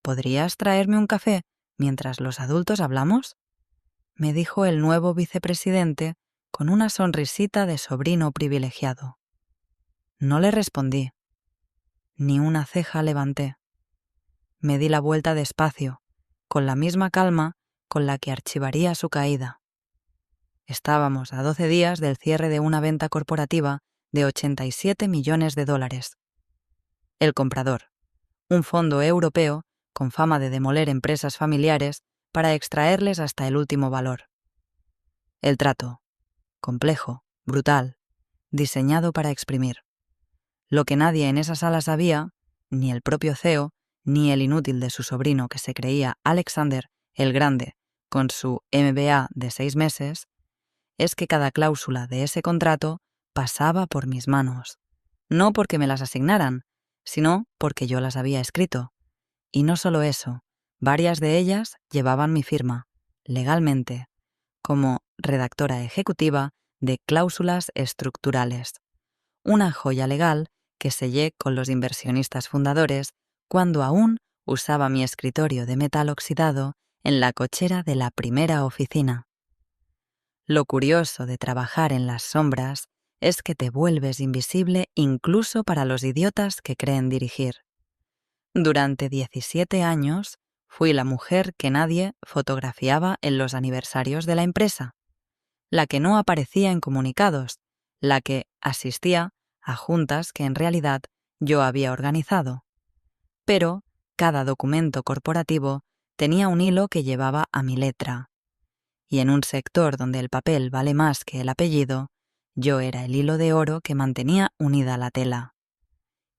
¿podrías traerme un café mientras los adultos hablamos?, me dijo el nuevo vicepresidente con una sonrisita de sobrino privilegiado. No le respondí. Ni una ceja levanté. Me di la vuelta despacio, con la misma calma con la que archivaría su caída. Estábamos a 12 días del cierre de una venta corporativa de 87 millones de dólares. El comprador, un fondo europeo con fama de demoler empresas familiares para extraerles hasta el último valor. El trato, complejo, brutal, diseñado para exprimir. Lo que nadie en esa sala sabía, ni el propio CEO, ni el inútil de su sobrino que se creía Alexander el Grande con su MBA de 6 meses, es que cada cláusula de ese contrato pasaba por mis manos, no porque me las asignaran, sino porque yo las había escrito. Y no solo eso, varias de ellas llevaban mi firma, legalmente, como redactora ejecutiva de cláusulas estructurales. Una joya legal que sellé con los inversionistas fundadores cuando aún usaba mi escritorio de metal oxidado en la cochera de la primera oficina. Lo curioso de trabajar en las sombras es que te vuelves invisible incluso para los idiotas que creen dirigir. Durante 17 años fui la mujer que nadie fotografiaba en los aniversarios de la empresa, la que no aparecía en comunicados, la que asistía a juntas que en realidad yo había organizado. Pero cada documento corporativo tenía un hilo que llevaba a mi letra. Y en un sector donde el papel vale más que el apellido, yo era el hilo de oro que mantenía unida la tela.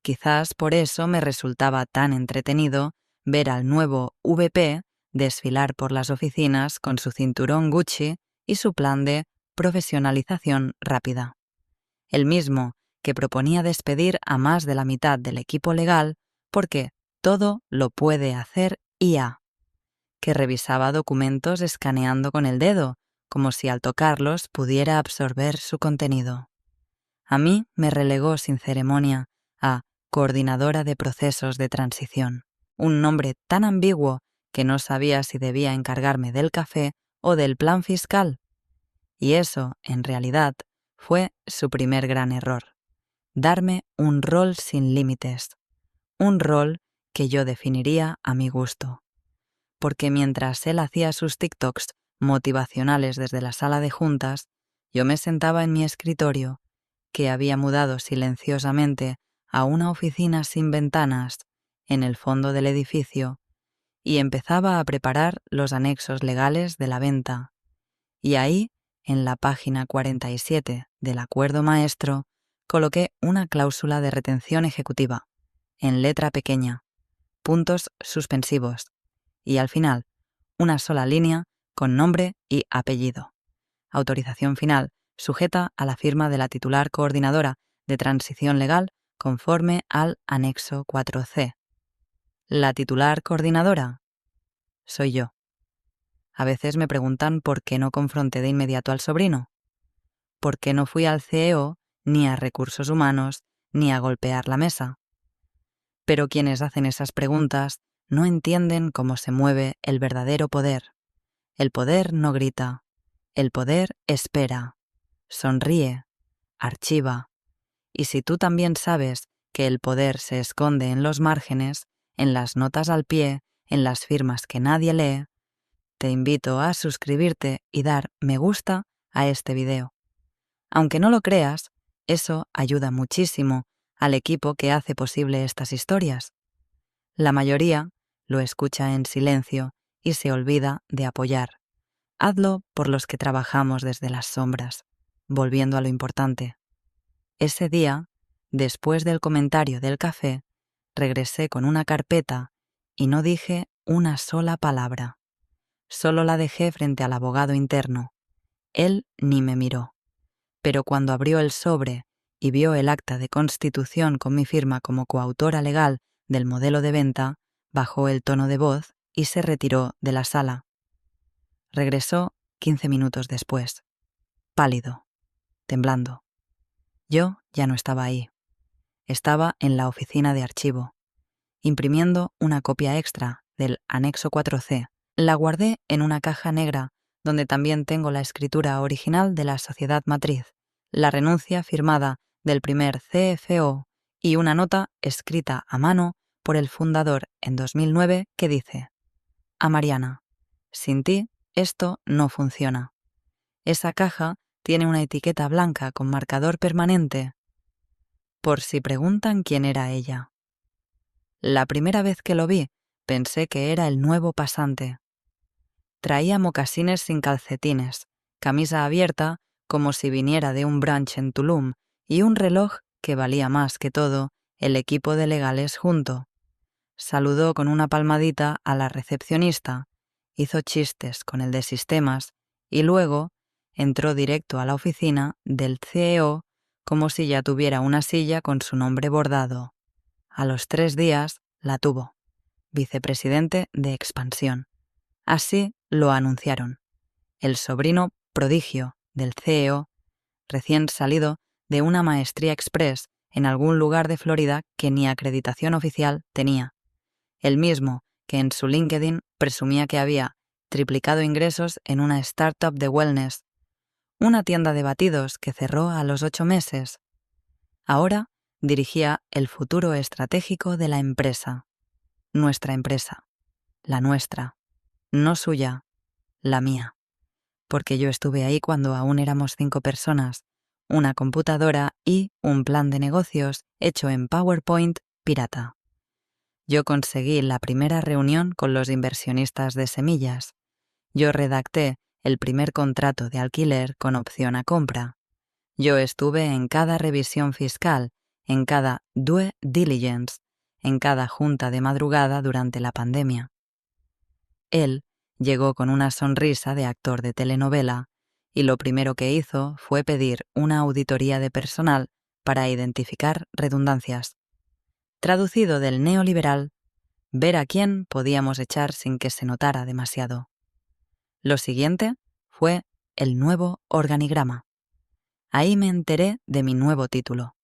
Quizás por eso me resultaba tan entretenido ver al nuevo VP desfilar por las oficinas con su cinturón Gucci y su plan de profesionalización rápida. El mismo que proponía despedir a más de la mitad del equipo legal porque todo lo puede hacer IA, que revisaba documentos escaneando con el dedo, como si al tocarlos pudiera absorber su contenido. A mí me relegó sin ceremonia a coordinadora de procesos de transición, un nombre tan ambiguo que no sabía si debía encargarme del café o del plan fiscal. Y eso, en realidad, fue su primer gran error: darme un rol sin límites, un rol que yo definiría a mi gusto. Porque mientras él hacía sus TikToks motivacionales desde la sala de juntas, yo me sentaba en mi escritorio, que había mudado silenciosamente a una oficina sin ventanas en el fondo del edificio, y empezaba a preparar los anexos legales de la venta. Y ahí, en la página 47 del acuerdo maestro, coloqué una cláusula de retención ejecutiva, en letra pequeña, puntos suspensivos, y al final, una sola línea con nombre y apellido. Autorización final sujeta a la firma de la titular coordinadora de transición legal conforme al anexo 4C. ¿La titular coordinadora? Soy yo. A veces me preguntan por qué no confronté de inmediato al sobrino. ¿Por qué no fui al CEO, ni a recursos humanos, ni a golpear la mesa? Pero quienes hacen esas preguntas no entienden cómo se mueve el verdadero poder. El poder no grita. El poder espera, sonríe, archiva. Y si tú también sabes que el poder se esconde en los márgenes, en las notas al pie, en las firmas que nadie lee, te invito a suscribirte y dar me gusta a este video. Aunque no lo creas, eso ayuda muchísimo al equipo que hace posible estas historias. La mayoría lo escucha en silencio y se olvida de apoyar. Hazlo por los que trabajamos desde las sombras, volviendo a lo importante. Ese día, después del comentario del café, regresé con una carpeta y no dije una sola palabra. Solo la dejé frente al abogado interno. Él ni me miró. Pero cuando abrió el sobre y vio el acta de constitución con mi firma como coautora legal del modelo de venta, bajó el tono de voz y se retiró de la sala. Regresó 15 minutos después, pálido, temblando. Yo ya no estaba ahí. Estaba en la oficina de archivo, imprimiendo una copia extra, del anexo 4C. La guardé en una caja negra, donde también tengo la escritura original de la sociedad matriz, la renuncia firmada del primer CFO y una nota escrita a mano por el fundador en 2009 que dice: a Mariana, sin ti esto no funciona. Esa caja tiene una etiqueta blanca con marcador permanente, por si preguntan quién era ella. La primera vez que lo vi, pensé que era el nuevo pasante. Traía mocasines sin calcetines, camisa abierta como si viniera de un brunch en Tulum y un reloj que valía más que todo el equipo de legales junto. Saludó con una palmadita a la recepcionista, hizo chistes con el de sistemas y luego entró directo a la oficina del CEO como si ya tuviera una silla con su nombre bordado. A los 3 días la tuvo, vicepresidente de expansión. Así lo anunciaron. El sobrino prodigio del CEO, recién salido de una maestría express en algún lugar de Florida que ni acreditación oficial tenía. El mismo que en su LinkedIn presumía que había triplicado ingresos en una startup de wellness, una tienda de batidos que cerró a los 8 meses. Ahora dirigía el futuro estratégico de la empresa. Nuestra empresa. La nuestra. No suya. La mía. Porque yo estuve ahí cuando aún éramos 5 personas, una computadora y un plan de negocios hecho en PowerPoint pirata. Yo conseguí la primera reunión con los inversionistas de semillas. Yo redacté el primer contrato de alquiler con opción a compra. Yo estuve en cada revisión fiscal, en cada due diligence, en cada junta de madrugada durante la pandemia. Él llegó con una sonrisa de actor de telenovela y lo primero que hizo fue pedir una auditoría de personal para identificar redundancias. Traducido del neoliberal, ver a quién podíamos echar sin que se notara demasiado. Lo siguiente fue el nuevo organigrama. Ahí me enteré de mi nuevo título: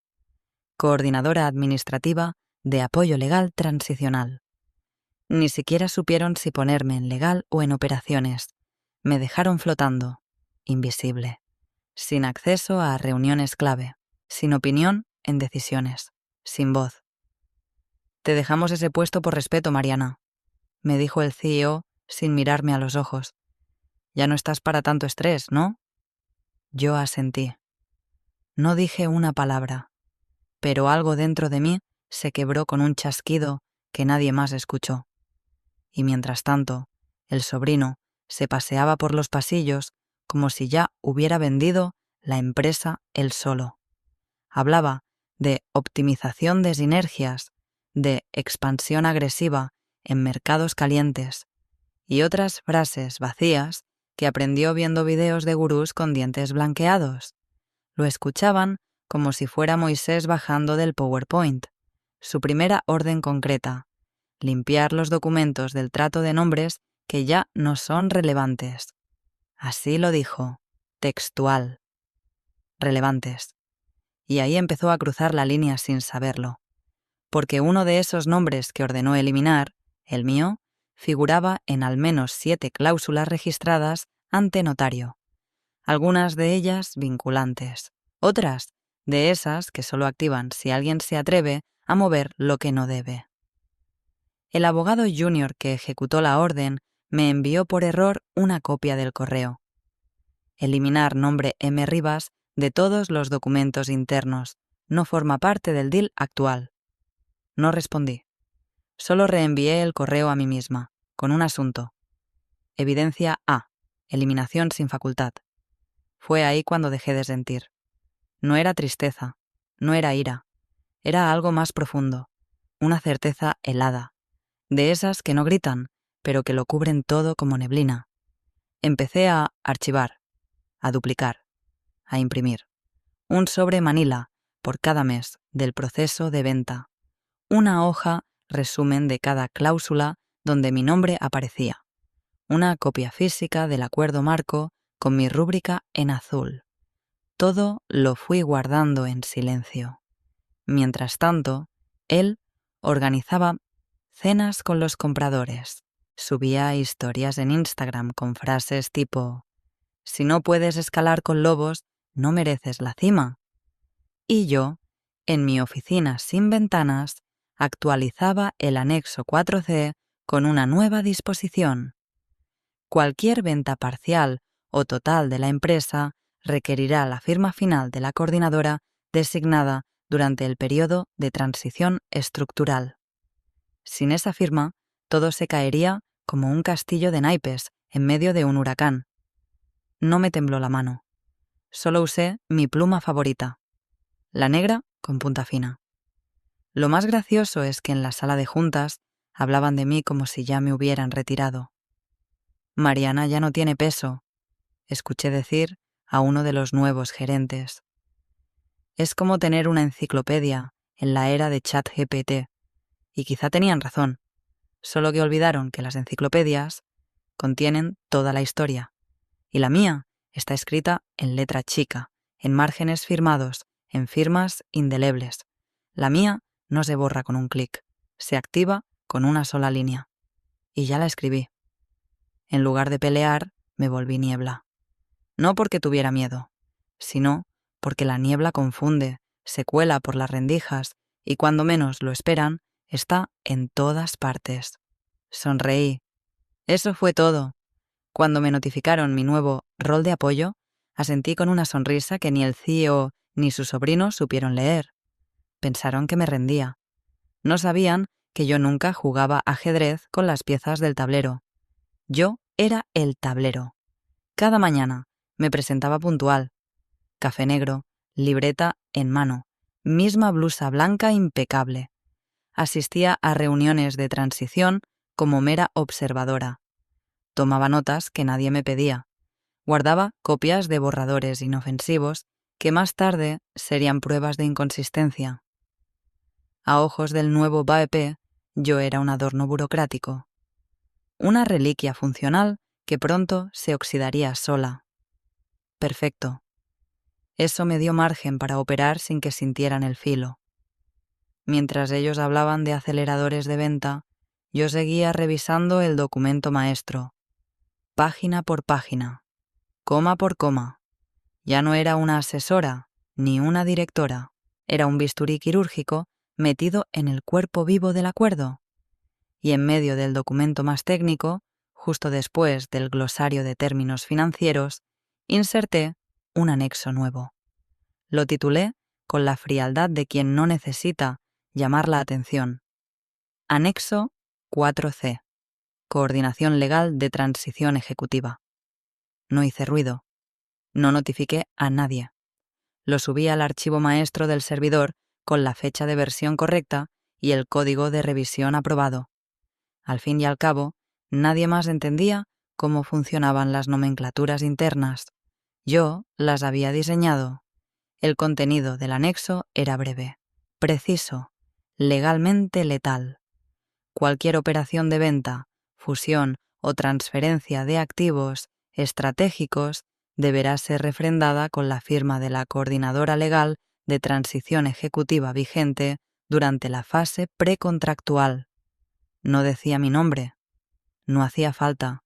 Coordinadora Administrativa de Apoyo Legal Transicional. Ni siquiera supieron si ponerme en legal o en operaciones. Me dejaron flotando, invisible, sin acceso a reuniones clave, sin opinión en decisiones, sin voz. Te dejamos ese puesto por respeto, Mariana, me dijo el CEO sin mirarme a los ojos. Ya no estás para tanto estrés, ¿no? Yo asentí. No dije una palabra, pero algo dentro de mí se quebró con un chasquido que nadie más escuchó. Y mientras tanto, el sobrino se paseaba por los pasillos como si ya hubiera vendido la empresa él solo. Hablaba de optimización de sinergias, de expansión agresiva en mercados calientes y otras frases vacías que aprendió viendo videos de gurús con dientes blanqueados. Lo escuchaban como si fuera Moisés bajando del PowerPoint. Su primera orden concreta: limpiar los documentos del trato de nombres que ya no son relevantes. Así lo dijo, textual. Relevantes. Y ahí empezó a cruzar la línea sin saberlo, porque uno de esos nombres que ordenó eliminar, el mío, figuraba en al menos 7 cláusulas registradas ante notario, algunas de ellas vinculantes, otras de esas que solo activan si alguien se atreve a mover lo que no debe. El abogado junior que ejecutó la orden me envió por error una copia del correo. Eliminar nombre M. Rivas de todos los documentos internos. No forma parte del deal actual. No respondí. Solo reenvié el correo a mí misma, con un asunto. Evidencia A. Eliminación sin facultad. Fue ahí cuando dejé de sentir. No era tristeza, no era ira. Era algo más profundo. Una certeza helada. De esas que no gritan, pero que lo cubren todo como neblina. Empecé a archivar, a duplicar, a imprimir. Un sobre Manila por cada mes del proceso de venta. Una hoja resumen de cada cláusula donde mi nombre aparecía. Una copia física del acuerdo marco con mi rúbrica en azul. Todo lo fui guardando en silencio. Mientras tanto, él organizaba cenas con los compradores. Subía historias en Instagram con frases tipo: si no puedes escalar con lobos, no mereces la cima. Y yo, en mi oficina sin ventanas, actualizaba el anexo 4C con una nueva disposición. Cualquier venta parcial o total de la empresa requerirá la firma final de la coordinadora designada durante el periodo de transición estructural. Sin esa firma, todo se caería como un castillo de naipes en medio de un huracán. No me tembló la mano. Solo usé mi pluma favorita, la negra con punta fina. Lo más gracioso es que en la sala de juntas hablaban de mí como si ya me hubieran retirado. Mariana ya no tiene peso, escuché decir a uno de los nuevos gerentes. Es como tener una enciclopedia en la era de ChatGPT, y quizá tenían razón, solo que olvidaron que las enciclopedias contienen toda la historia, y la mía está escrita en letra chica, en márgenes firmados, en firmas indelebles. La mía no se borra con un clic, se activa con una sola línea. Y ya la escribí. En lugar de pelear, me volví niebla. No porque tuviera miedo, sino porque la niebla confunde, se cuela por las rendijas y cuando menos lo esperan, está en todas partes. Sonreí. Eso fue todo. Cuando me notificaron mi nuevo rol de apoyo, asentí con una sonrisa que ni el CEO ni su sobrino supieron leer. Pensaron que me rendía. No sabían que yo nunca jugaba ajedrez con las piezas del tablero. Yo era el tablero. Cada mañana me presentaba puntual. Café negro, libreta en mano, misma blusa blanca impecable. Asistía a reuniones de transición como mera observadora. Tomaba notas que nadie me pedía. Guardaba copias de borradores inofensivos que más tarde serían pruebas de inconsistencia. A ojos del nuevo BAEP, yo era un adorno burocrático. Una reliquia funcional que pronto se oxidaría sola. Perfecto. Eso me dio margen para operar sin que sintieran el filo. Mientras ellos hablaban de aceleradores de venta, yo seguía revisando el documento maestro, página por página, coma por coma. Ya no era una asesora ni una directora, era un bisturí quirúrgico metido en el cuerpo vivo del acuerdo. Y en medio del documento más técnico, justo después del glosario de términos financieros, inserté un anexo nuevo. Lo titulé con la frialdad de quien no necesita llamar la atención. Anexo 4C. Coordinación legal de transición ejecutiva. No hice ruido. No notifiqué a nadie. Lo subí al archivo maestro del servidor con la fecha de versión correcta y el código de revisión aprobado. Al fin y al cabo, nadie más entendía cómo funcionaban las nomenclaturas internas. Yo las había diseñado. El contenido del anexo era breve, preciso, legalmente letal. Cualquier operación de venta, fusión o transferencia de activos estratégicos deberá ser refrendada con la firma de la coordinadora legal de transición ejecutiva vigente durante la fase precontractual. No decía mi nombre. No hacía falta.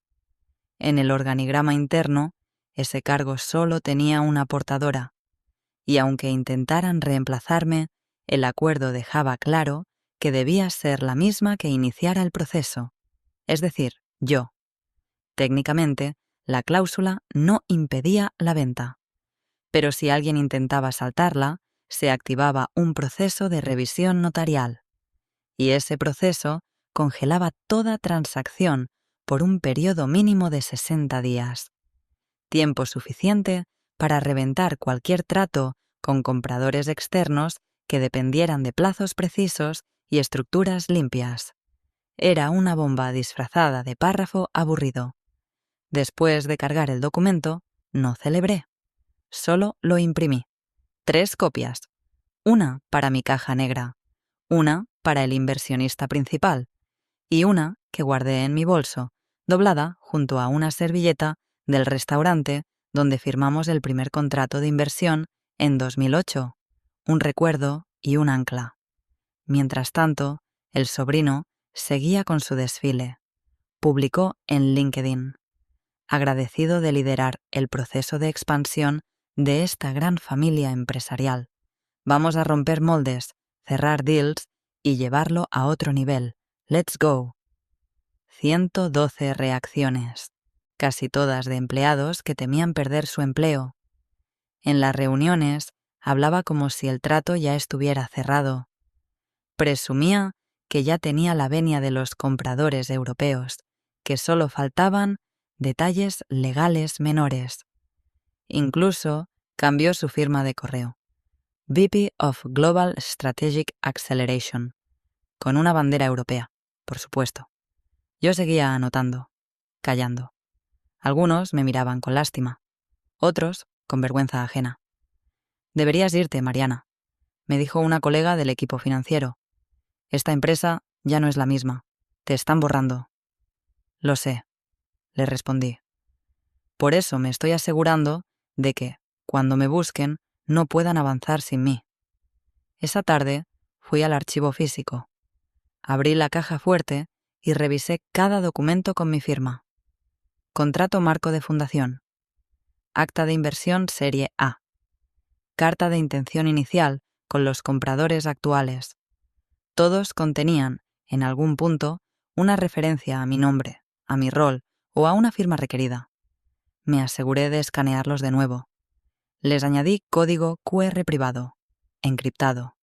En el organigrama interno, ese cargo solo tenía una portadora, y aunque intentaran reemplazarme, el acuerdo dejaba claro que debía ser la misma que iniciara el proceso, es decir, yo. Técnicamente, la cláusula no impedía la venta, pero si alguien intentaba saltarla, se activaba un proceso de revisión notarial, y ese proceso congelaba toda transacción por un periodo mínimo de 60 días. Tiempo suficiente para reventar cualquier trato con compradores externos que dependieran de plazos precisos y estructuras limpias. Era una bomba disfrazada de párrafo aburrido. Después de cargar el documento, no celebré. Solo lo imprimí. 3 copias. Una para mi caja negra, una para el inversionista principal y una que guardé en mi bolso, doblada junto a una servilleta del restaurante donde firmamos el primer contrato de inversión en 2008, un recuerdo y un ancla. Mientras tanto, el sobrino seguía con su desfile. Publicó en LinkedIn: agradecido de liderar el proceso de expansión de esta gran familia empresarial. Vamos a romper moldes, cerrar deals y llevarlo a otro nivel. ¡Let's go! 112 reacciones, casi todas de empleados que temían perder su empleo. En las reuniones hablaba como si el trato ya estuviera cerrado. Presumía que ya tenía la venia de los compradores europeos, que solo faltaban detalles legales menores. Incluso cambió su firma de correo: VP of Global Strategic Acceleration, con una bandera europea, por supuesto. Yo seguía anotando, callando. Algunos me miraban con lástima, otros con vergüenza ajena. Deberías irte, Mariana, me dijo una colega del equipo financiero. Esta empresa ya no es la misma. Te están borrando. Lo sé, le respondí. Por eso me estoy asegurando de que, cuando me busquen, no puedan avanzar sin mí. Esa tarde fui al archivo físico. Abrí la caja fuerte y revisé cada documento con mi firma. Contrato marco de fundación. Acta de inversión serie A. Carta de intención inicial con los compradores actuales. Todos contenían, en algún punto, una referencia a mi nombre, a mi rol o a una firma requerida. Me aseguré de escanearlos de nuevo. Les añadí código QR privado, encriptado.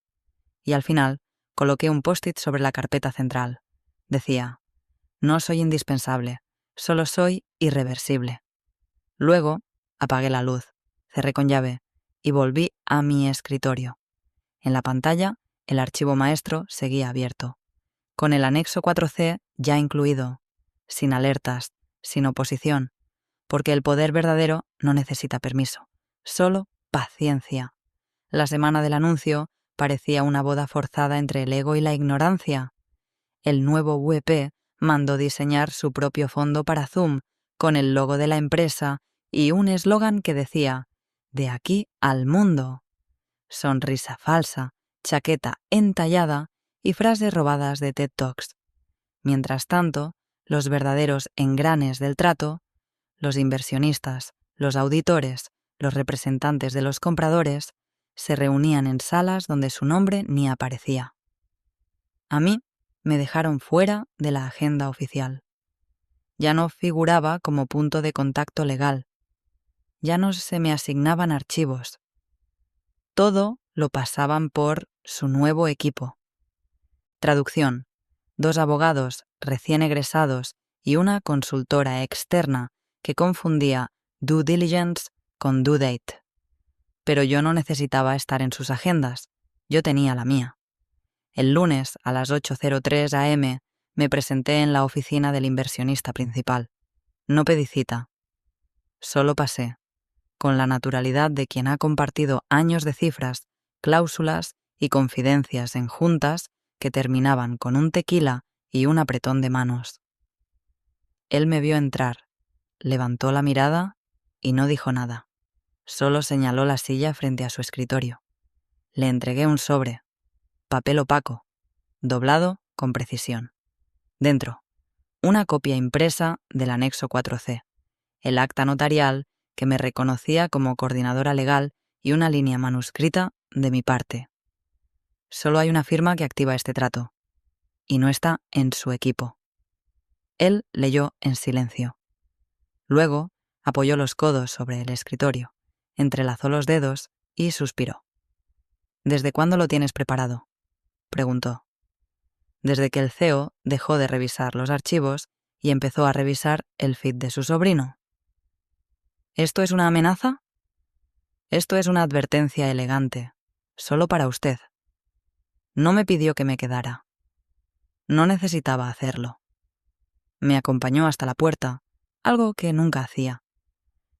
Y al final coloqué un post-it sobre la carpeta central. Decía: no soy indispensable, solo soy irreversible. Luego apagué la luz, cerré con llave y volví a mi escritorio. En la pantalla, el archivo maestro seguía abierto, con el anexo 4C ya incluido, sin alertas, sin oposición, porque el poder verdadero no necesita permiso, solo paciencia. La semana del anuncio parecía una boda forzada entre el ego y la ignorancia. El nuevo VP mandó diseñar su propio fondo para Zoom, con el logo de la empresa y un eslogan que decía: de aquí al mundo. Sonrisa falsa, chaqueta entallada y frases robadas de TED Talks. Mientras tanto, los verdaderos engranes del trato, los inversionistas, los auditores, los representantes de los compradores, se reunían en salas donde su nombre ni aparecía. A mí me dejaron fuera de la agenda oficial. Ya no figuraba como punto de contacto legal. Ya no se me asignaban archivos. Todo lo pasaban por su nuevo equipo. Traducción: 2 abogados recién egresados y una consultora externa que confundía due diligence con due date. Pero yo no necesitaba estar en sus agendas, yo tenía la mía. El lunes a las 8:03 am me presenté en la oficina del inversionista principal. No pedí cita. Solo pasé, con la naturalidad de quien ha compartido años de cifras, cláusulas y confidencias en juntas que terminaban con un tequila y un apretón de manos. Él me vio entrar, levantó la mirada y no dijo nada. Solo señaló la silla frente a su escritorio. Le entregué un sobre, papel opaco, doblado con precisión. Dentro, una copia impresa del anexo 4C, el acta notarial que me reconocía como coordinadora legal y una línea manuscrita de mi parte. Solo hay una firma que activa este trato, y no está en su equipo. Él leyó en silencio. Luego apoyó los codos sobre el escritorio, entrelazó los dedos y suspiró. ¿Desde cuándo lo tienes preparado?, preguntó. Desde que el CEO dejó de revisar los archivos y empezó a revisar el feed de su sobrino. ¿Esto es una amenaza? Esto es una advertencia elegante, solo para usted. No me pidió que me quedara. No necesitaba hacerlo. Me acompañó hasta la puerta, algo que nunca hacía.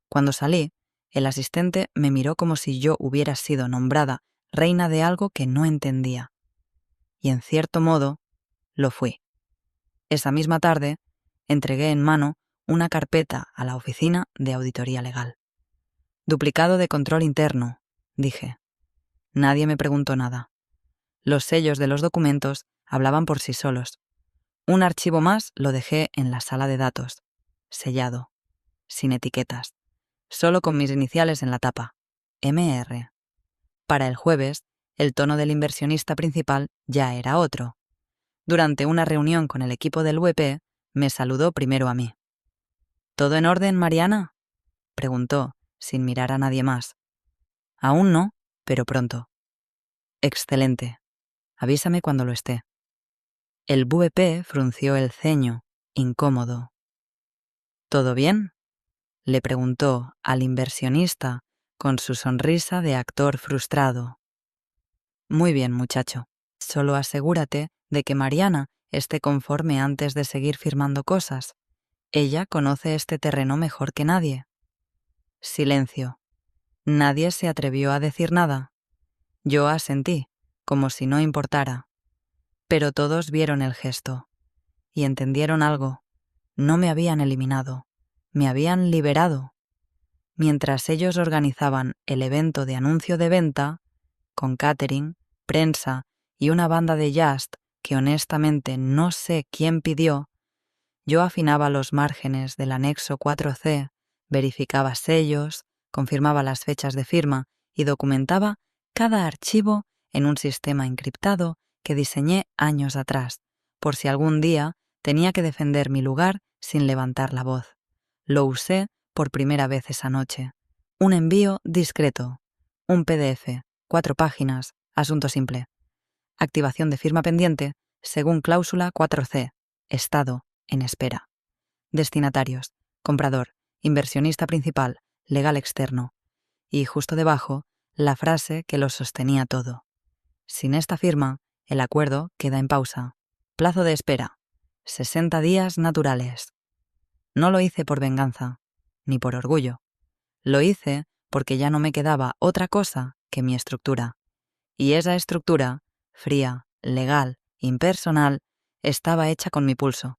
Cuando salí, el asistente me miró como si yo hubiera sido nombrada reina de algo que no entendía. Y en cierto modo, lo fui. Esa misma tarde, entregué en mano una carpeta a la oficina de auditoría legal. Duplicado de control interno, dije. Nadie me preguntó nada. Los sellos de los documentos hablaban por sí solos. Un archivo más lo dejé en la sala de datos, sellado, sin etiquetas, solo con mis iniciales en la tapa, MR. Para el jueves, el tono del inversionista principal ya era otro. Durante una reunión con el equipo del VP, me saludó primero a mí. ¿Todo en orden, Mariana?, preguntó, sin mirar a nadie más. Aún no, pero pronto. Excelente. Avísame cuando lo esté. El VP frunció el ceño, incómodo. ¿Todo bien?, le preguntó al inversionista con su sonrisa de actor frustrado. Muy bien, muchacho. Solo asegúrate de que Mariana esté conforme antes de seguir firmando cosas. Ella conoce este terreno mejor que nadie. Silencio. Nadie se atrevió a decir nada. Yo asentí, como si no importara. Pero todos vieron el gesto. Y entendieron algo. No me habían eliminado. Me habían liberado. Mientras ellos organizaban el evento de anuncio de venta, con catering, prensa y una banda de jazz que honestamente no sé quién pidió, yo afinaba los márgenes del anexo 4C, verificaba sellos, confirmaba las fechas de firma y documentaba cada archivo en un sistema encriptado que diseñé años atrás, por si algún día tenía que defender mi lugar sin levantar la voz. Lo usé por primera vez esa noche. Un envío discreto, un PDF, 4 páginas, asunto simple. Activación de firma pendiente, según cláusula 4C, estado en espera. Destinatarios, comprador, inversionista principal, legal externo. Y justo debajo, la frase que lo sostenía todo. Sin esta firma, el acuerdo queda en pausa. Plazo de espera, 60 días naturales. No lo hice por venganza, ni por orgullo. Lo hice porque ya no me quedaba otra cosa que mi estructura. Y esa estructura, fría, legal, impersonal, estaba hecha con mi pulso.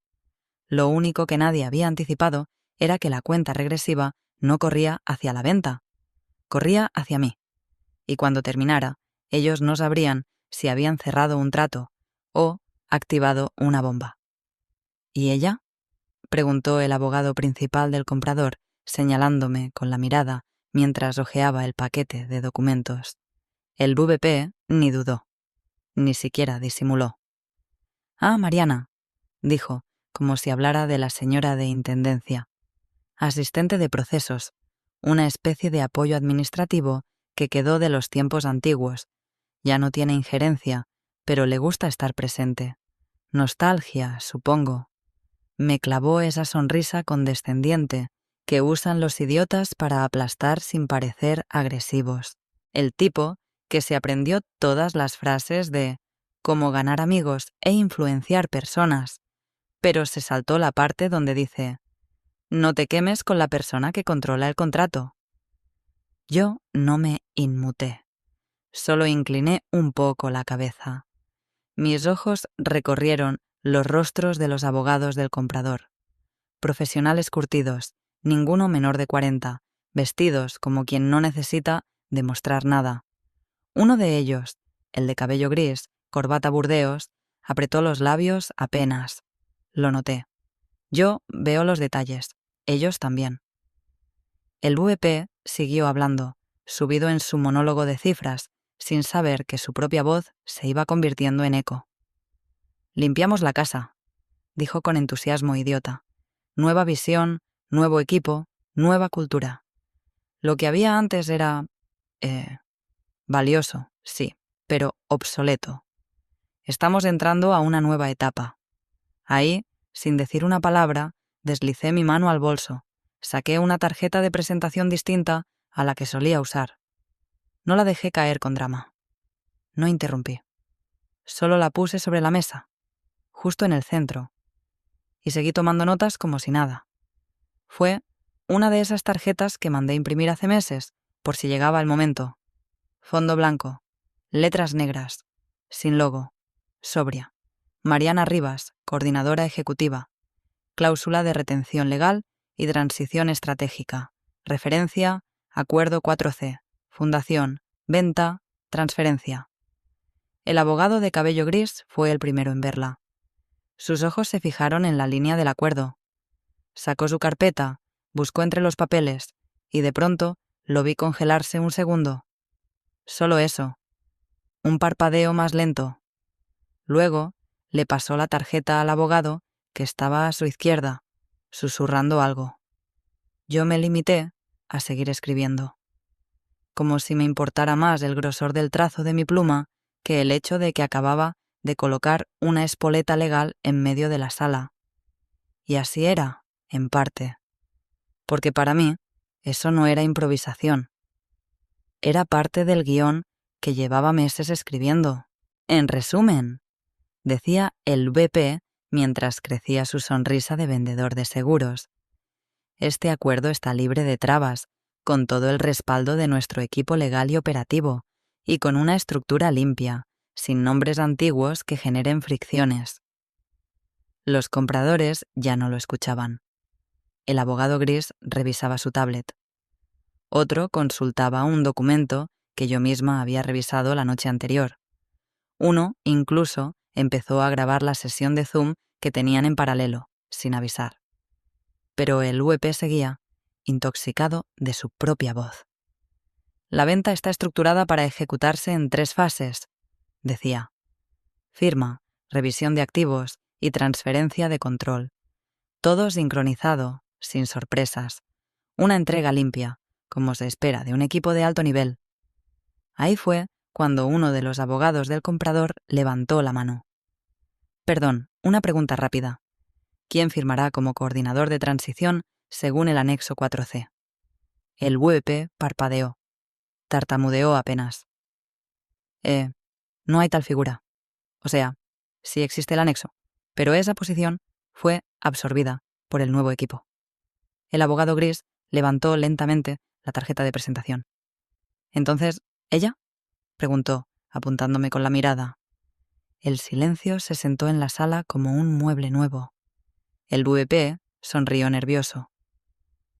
Lo único que nadie había anticipado era que la cuenta regresiva no corría hacia la venta, corría hacia mí. Y cuando terminara, ellos no sabrían si habían cerrado un trato o activado una bomba. ¿Y ella?, preguntó el abogado principal del comprador, señalándome con la mirada mientras hojeaba el paquete de documentos. El VP ni dudó, ni siquiera disimuló. «Ah, Mariana», dijo, como si hablara de la señora de Intendencia. «Asistente de procesos, una especie de apoyo administrativo que quedó de los tiempos antiguos. Ya no tiene injerencia, pero le gusta estar presente. Nostalgia, supongo». Me clavó esa sonrisa condescendiente que usan los idiotas para aplastar sin parecer agresivos. El tipo que se aprendió todas las frases de cómo ganar amigos e influenciar personas, pero se saltó la parte donde dice «No te quemes con la persona que controla el contrato». Yo no me inmuté, solo incliné un poco la cabeza. Mis ojos recorrieron los rostros de los abogados del comprador. Profesionales curtidos, ninguno menor de 40, vestidos como quien no necesita demostrar nada. Uno de ellos, el de cabello gris, corbata burdeos, apretó los labios apenas. Lo noté. Yo veo los detalles, ellos también. El VP siguió hablando, subido en su monólogo de cifras, sin saber que su propia voz se iba convirtiendo en eco. «Limpiamos la casa», dijo con entusiasmo idiota. «Nueva visión, nuevo equipo, nueva cultura. Lo que había antes era... valioso, sí, pero obsoleto. Estamos entrando a una nueva etapa». Ahí, sin decir una palabra, deslicé mi mano al bolso, saqué una tarjeta de presentación distinta a la que solía usar. No la dejé caer con drama. No interrumpí. Solo la puse sobre la mesa, justo en el centro, y seguí tomando notas como si nada. Fue una de esas tarjetas que mandé imprimir hace meses, por si llegaba el momento. Fondo blanco, letras negras, sin logo, sobria. Mariana Rivas, coordinadora ejecutiva. Cláusula de retención legal y transición estratégica. Referencia, acuerdo 4C. Fundación, venta, transferencia. El abogado de cabello gris fue el primero en verla. Sus ojos se fijaron en la línea del acuerdo. Sacó su carpeta, buscó entre los papeles, y de pronto lo vi congelarse un segundo. Solo eso. Un parpadeo más lento. Luego le pasó la tarjeta al abogado, que estaba a su izquierda, susurrando algo. Yo me limité a seguir escribiendo, como si me importara más el grosor del trazo de mi pluma que el hecho de que acababa de colocar una espoleta legal en medio de la sala. Y así era, en parte, porque para mí eso no era improvisación. Era parte del guión que llevaba meses escribiendo. En resumen, decía el VP mientras crecía su sonrisa de vendedor de seguros. Este acuerdo está libre de trabas, con todo el respaldo de nuestro equipo legal y operativo, y con una estructura limpia, sin nombres antiguos que generen fricciones. Los compradores ya no lo escuchaban. El abogado gris revisaba su tablet. Otro consultaba un documento que yo misma había revisado la noche anterior. Uno, incluso, empezó a grabar la sesión de Zoom que tenían en paralelo, sin avisar. Pero el VP seguía, intoxicado de su propia voz. La venta está estructurada para ejecutarse en 3 fases, decía. Firma, revisión de activos y transferencia de control. Todo sincronizado, sin sorpresas. Una entrega limpia, como se espera de un equipo de alto nivel. Ahí fue cuando uno de los abogados del comprador levantó la mano. Perdón, una pregunta rápida. ¿Quién firmará como coordinador de transición según el anexo 4C? El VP parpadeó. Tartamudeó apenas. No hay tal figura. O sea, sí existe el anexo, pero esa posición fue absorbida por el nuevo equipo. El abogado gris levantó lentamente la tarjeta de presentación. Entonces, ¿ella?, preguntó, apuntándome con la mirada. El silencio se sentó en la sala como un mueble nuevo. El VP sonrió nervioso.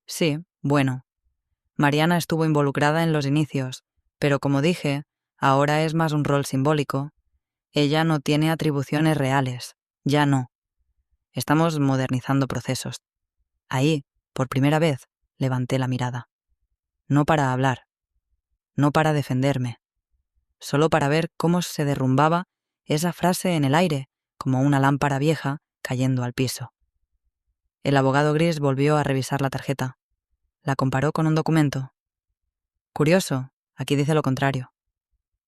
Sí, bueno. Mariana estuvo involucrada en los inicios, pero como dije, ahora es más un rol simbólico. Ella no tiene atribuciones reales, ya no. Estamos modernizando procesos. Ahí, por primera vez, levanté la mirada. No para hablar, no para defenderme, solo para ver cómo se derrumbaba esa frase en el aire, como una lámpara vieja cayendo al piso. El abogado gris volvió a revisar la tarjeta. La comparó con un documento. Curioso, aquí dice lo contrario.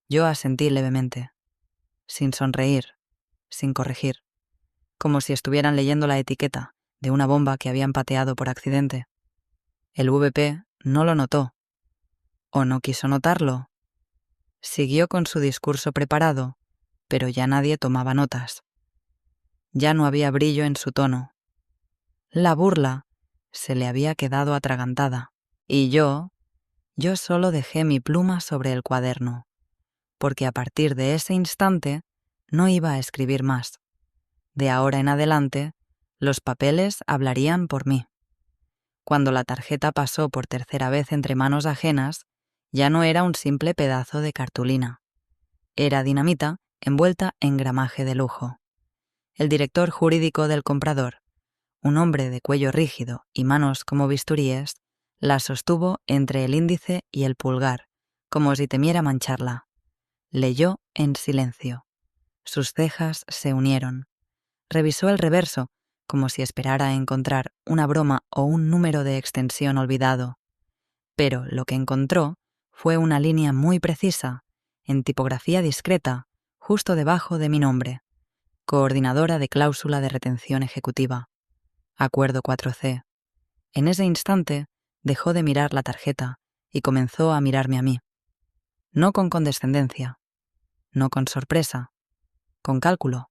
Yo asentí levemente, sin sonreír, sin corregir, como si estuvieran leyendo la etiqueta de una bomba que habían pateado por accidente. El VP no lo notó, o no quiso notarlo. Siguió con su discurso preparado, pero ya nadie tomaba notas. Ya no había brillo en su tono. La burla se le había quedado atragantada, y yo solo dejé mi pluma sobre el cuaderno, porque a partir de ese instante no iba a escribir más. De ahora en adelante, los papeles hablarían por mí. Cuando la tarjeta pasó por tercera vez entre manos ajenas, ya no era un simple pedazo de cartulina. Era dinamita envuelta en gramaje de lujo. El director jurídico del comprador, un hombre de cuello rígido y manos como bisturíes, la sostuvo entre el índice y el pulgar, como si temiera mancharla. Leyó en silencio. Sus cejas se unieron. Revisó el reverso, como si esperara encontrar una broma o un número de extensión olvidado. Pero lo que encontró fue una línea muy precisa, en tipografía discreta, justo debajo de mi nombre. Coordinadora de cláusula de retención ejecutiva. Acuerdo 4C. En ese instante dejó de mirar la tarjeta y comenzó a mirarme a mí. No con condescendencia, no con sorpresa, con cálculo.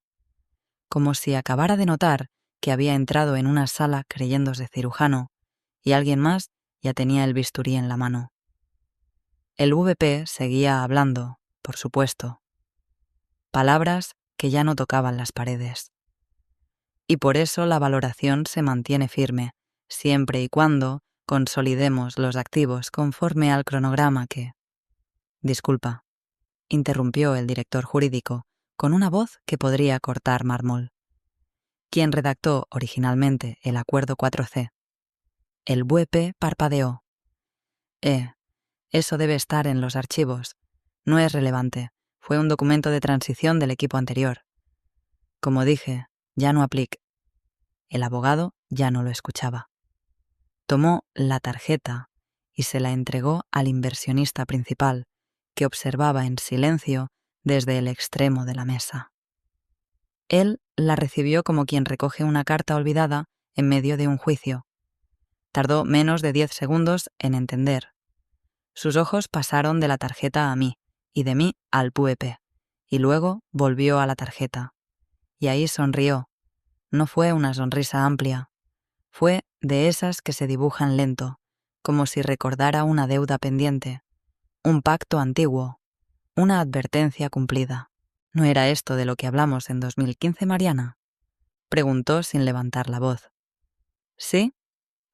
Como si acabara de notar que había entrado en una sala creyéndose cirujano y alguien más ya tenía el bisturí en la mano. El VP seguía hablando, por supuesto. Palabras que ya no tocaban las paredes. Y por eso la valoración se mantiene firme, siempre y cuando consolidemos los activos conforme al cronograma que... Disculpa, interrumpió el director jurídico con una voz que podría cortar mármol. ¿Quién redactó originalmente el Acuerdo 4C? El VP parpadeó. Eso debe estar en los archivos. No es relevante. Fue un documento de transición del equipo anterior. Como dije, ya no aplica. El abogado ya no lo escuchaba. Tomó la tarjeta y se la entregó al inversionista principal, que observaba en silencio desde el extremo de la mesa. Él la recibió como quien recoge una carta olvidada en medio de un juicio. Tardó menos de 10 segundos en entender. Sus ojos pasaron de la tarjeta a mí y de mí al VP, y luego volvió a la tarjeta. Y ahí sonrió. No fue una sonrisa amplia. Fue de esas que se dibujan lento, como si recordara una deuda pendiente, un pacto antiguo, una advertencia cumplida. ¿No era esto de lo que hablamos en 2015, Mariana?, preguntó sin levantar la voz. ¿Sí?,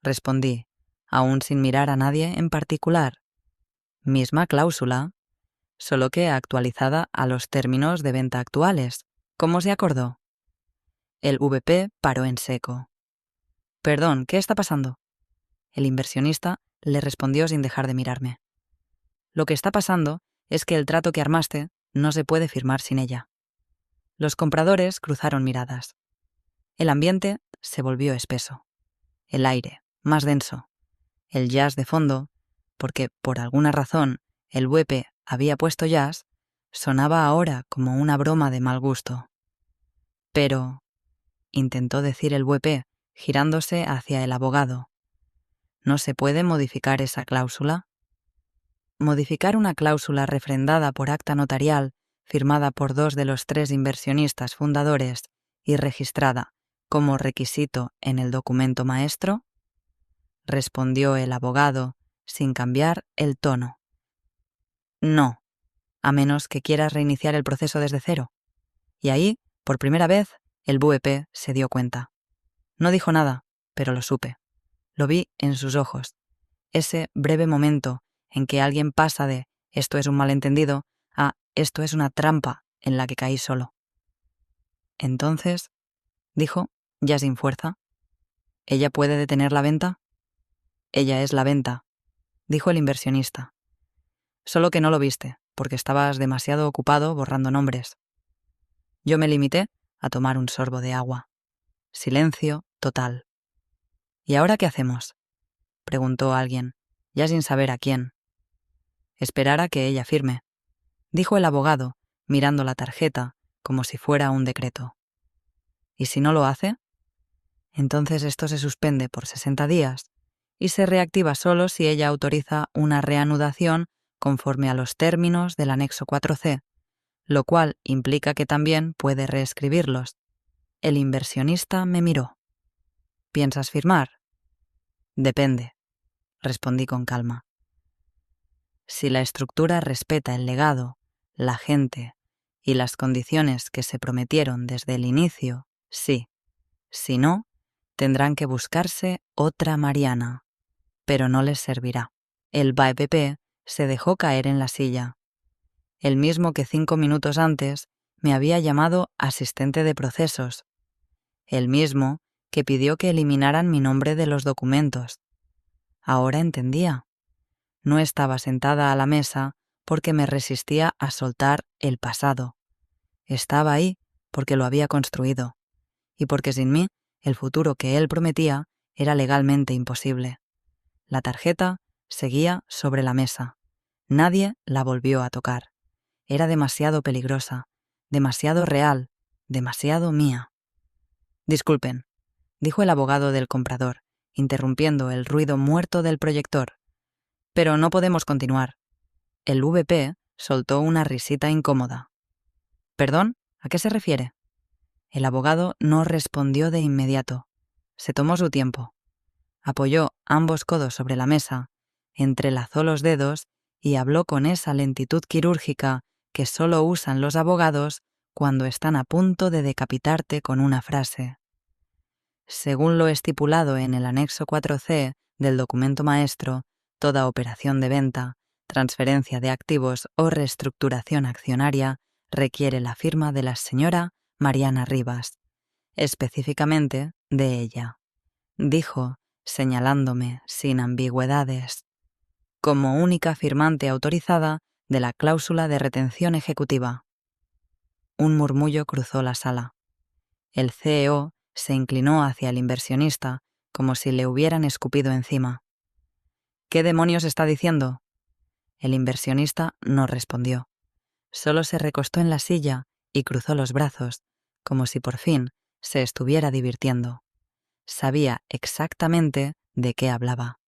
respondí, aún sin mirar a nadie en particular. Misma cláusula, solo que actualizada a los términos de venta actuales. ¿Cómo se acordó? El VP paró en seco. Perdón, ¿qué está pasando? El inversionista le respondió sin dejar de mirarme. Lo que está pasando es que el trato que armaste no se puede firmar sin ella. Los compradores cruzaron miradas. El ambiente se volvió espeso. El aire, más denso. El jazz de fondo, porque por alguna razón el VP había puesto jazz, sonaba ahora como una broma de mal gusto. Pero, intentó decir el VP, girándose hacia el abogado, ¿no se puede modificar esa cláusula? Modificar una cláusula refrendada por acta notarial, firmada por 2 de los 3 inversionistas fundadores y registrada como requisito en el documento maestro, respondió el abogado sin cambiar el tono. No, a menos que quieras reiniciar el proceso desde cero. Y ahí, por primera vez, el VP se dio cuenta. No dijo nada, pero lo supe. Lo vi en sus ojos. Ese breve momento en que alguien pasa de «esto es un malentendido» a «esto es una trampa en la que caí solo». Entonces, dijo, ya sin fuerza, ¿ella puede detener la venta? Ella es la venta, dijo el inversionista. Solo que no lo viste, porque estabas demasiado ocupado borrando nombres. Yo me limité a tomar un sorbo de agua. Silencio total. ¿Y ahora qué hacemos?, preguntó alguien, ya sin saber a quién. Esperar a que ella firme, dijo el abogado, mirando la tarjeta como si fuera un decreto. ¿Y si no lo hace? Entonces esto se suspende por 60 días y se reactiva solo si ella autoriza una reanudación conforme a los términos del anexo 4C, lo cual implica que también puede reescribirlos. El inversionista me miró. ¿Piensas firmar? Depende, respondí con calma. Si la estructura respeta el legado, la gente y las condiciones que se prometieron desde el inicio, sí. Si no, tendrán que buscarse otra Mariana, pero no les servirá. El VP se dejó caer en la silla. El mismo que 5 minutos antes me había llamado asistente de procesos. El mismo que pidió que eliminaran mi nombre de los documentos. Ahora entendía. No estaba sentada a la mesa porque me resistía a soltar el pasado. Estaba ahí porque lo había construido, y porque sin mí el futuro que él prometía era legalmente imposible. La tarjeta seguía sobre la mesa. Nadie la volvió a tocar. Era demasiado peligrosa, demasiado real, demasiado mía. Disculpen, dijo el abogado del comprador, interrumpiendo el ruido muerto del proyector. Pero no podemos continuar. El VP soltó una risita incómoda. ¿Perdón? ¿A qué se refiere? El abogado no respondió de inmediato. Se tomó su tiempo. Apoyó ambos codos sobre la mesa, entrelazó los dedos y habló con esa lentitud quirúrgica que solo usan los abogados cuando están a punto de decapitarte con una frase. Según lo estipulado en el anexo 4C del documento maestro, toda operación de venta, transferencia de activos o reestructuración accionaria requiere la firma de la señora Mariana Rivas. específicamente de ella. Dijo, señalándome sin ambigüedades, como única firmante autorizada de la cláusula de retención ejecutiva. Un murmullo cruzó la sala. El CEO se inclinó hacia el inversionista como si le hubieran escupido encima. ¿Qué demonios está diciendo? El inversionista no respondió. Solo se recostó en la silla y cruzó los brazos, como si por fin se estuviera divirtiendo. Sabía exactamente de qué hablaba.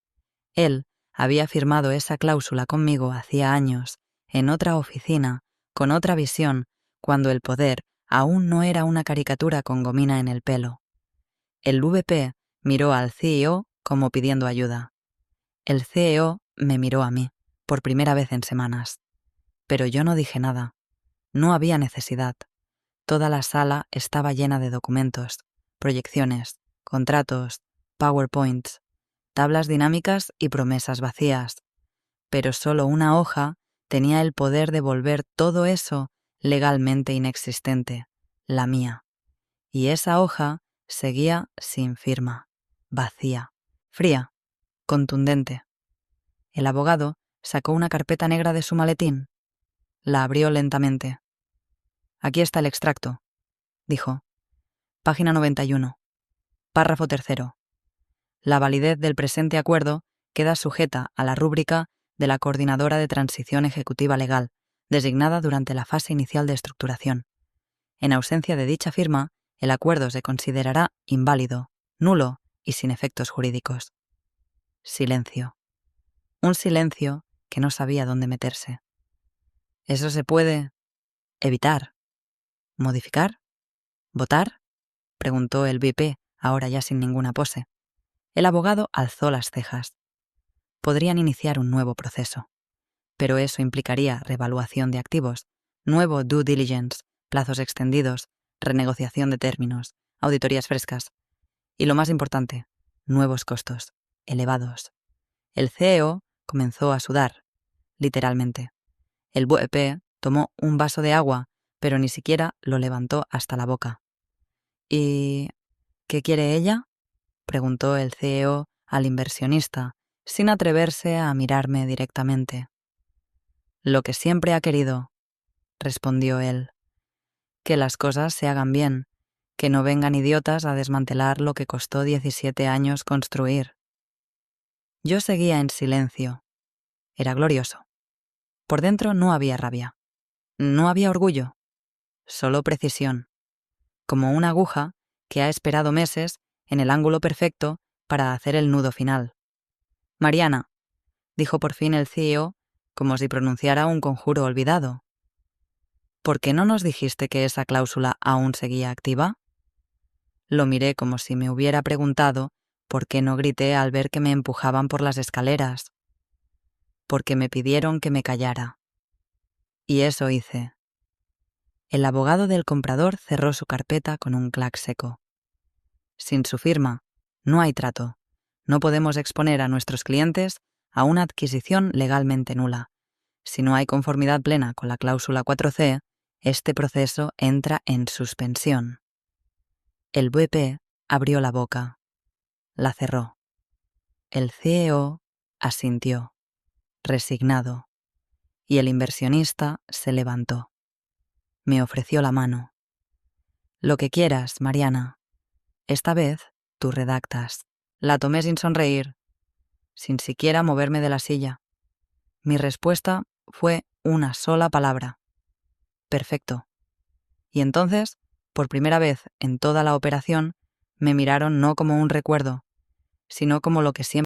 Él había firmado esa cláusula conmigo hacía años, en otra oficina, con otra visión, cuando el poder aún no era una caricatura con gomina en el pelo. El VP miró al CEO como pidiendo ayuda. El CEO me miró a mí, por primera vez en semanas. Pero yo no dije nada. No había necesidad. Toda la sala estaba llena de documentos, proyecciones, contratos, PowerPoints, tablas dinámicas y promesas vacías. Pero solo una hoja tenía el poder de volver todo eso legalmente inexistente, la mía. Y esa hoja seguía sin firma, vacía, fría, contundente. El abogado sacó una carpeta negra de su maletín. La abrió lentamente. Aquí está el extracto, dijo. Página 91. Párrafo 3. La validez del presente acuerdo queda sujeta a la rúbrica de la Coordinadora de Transición Ejecutiva Legal, designada durante la fase inicial de estructuración. En ausencia de dicha firma, el acuerdo se considerará inválido, nulo y sin efectos jurídicos. Silencio. Un silencio que no sabía dónde meterse. ¿Eso se puede evitar? ¿Modificar? ¿Votar?, preguntó el VP, ahora ya sin ninguna pose. El abogado alzó las cejas. Podrían iniciar un nuevo proceso. Pero eso implicaría revaluación de activos, nuevo due diligence, plazos extendidos, renegociación de términos, auditorías frescas. Y lo más importante, nuevos costos, elevados. El CEO comenzó a sudar, literalmente. El VP tomó un vaso de agua, pero ni siquiera lo levantó hasta la boca. ¿Y qué quiere ella?, preguntó el CEO al inversionista, sin atreverse a mirarme directamente. Lo que siempre ha querido, respondió él. Que las cosas se hagan bien, que no vengan idiotas a desmantelar lo que costó 17 años construir. Yo seguía en silencio. Era glorioso. Por dentro no había rabia. No había orgullo. Solo precisión. Como una aguja que ha esperado meses en el ángulo perfecto para hacer el nudo final. Mariana, dijo por fin el CEO, como si pronunciara un conjuro olvidado. ¿Por qué no nos dijiste que esa cláusula aún seguía activa? Lo miré como si me hubiera preguntado por qué no grité al ver que me empujaban por las escaleras. Porque me pidieron que me callara. Y eso hice. El abogado del comprador cerró su carpeta con un clac seco. Sin su firma, no hay trato. No podemos exponer a nuestros clientes a una adquisición legalmente nula. Si no hay conformidad plena con la cláusula 4C, este proceso entra en suspensión. El VP abrió la boca. La cerró. El CEO asintió, resignado, y el inversionista se levantó. Me ofreció la mano. Lo que quieras, Mariana. Esta vez tú redactas. La tomé sin sonreír, sin siquiera moverme de la silla. Mi respuesta fue una sola palabra. Perfecto. Y entonces, por primera vez en toda la operación, me miraron no como un recuerdo, sino como lo que siempre